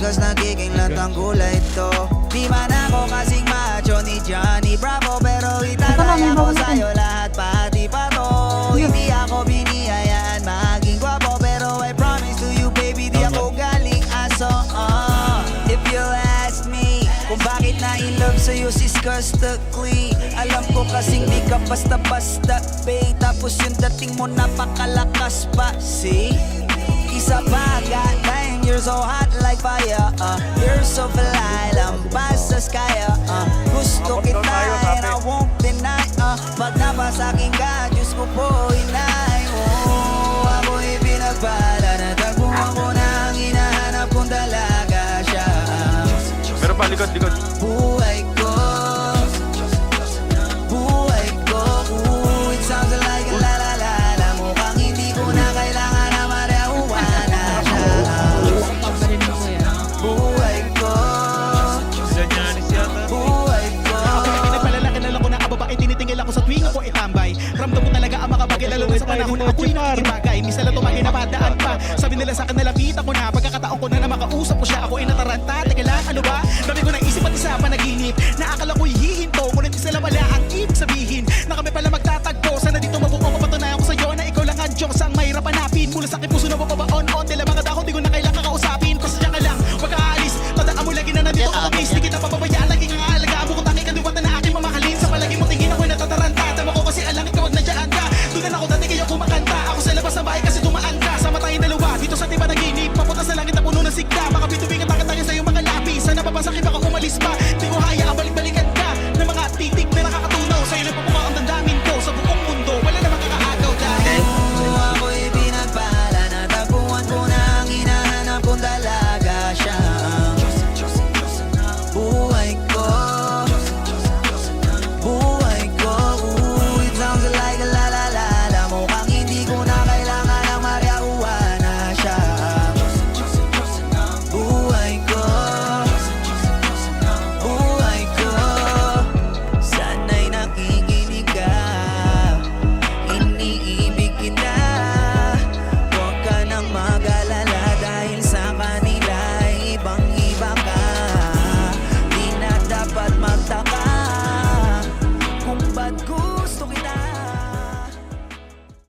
Cause nagiging latang kulay ito. Di man ako kasing macho ni Johnny Bravo, pero itataya ko sa'yo lahat pati pa to. Hindi ako biniyayaan maging gwapo, pero I promise to you baby di ako galing aso. If you ask me kung bakit na in love sa'yo sis custically, alam ko kasing di ka basta-basta babe, tapos yung dating mo napakalakas pa. See? Isa pa, god dang, you're so hot like fire. You're so fly, lampas sa sky. Gusto kita and I won't deny. Pag napasakin ka, Diyos ko po inay. Ako'y pinagpala, natagpuan ko na ang hinahanap kong dalaga siya. Meron pa, likod. Buhay ko, buhay ko. It sounds like a la la la la. Mukhang hindi ko na kailangan na marihuana siya. Buhay ko, buhay ko. Ako na pinagpalalaki na lang ko na kababae, tinitingil ako sa tuwing ako itambay. Ramdam ko talaga ang makabagay, lalo na sa panahon na ako'y nakikibagay. Misa lang tumagay na padaan pa, sabi nila sa akin nalapit ako na.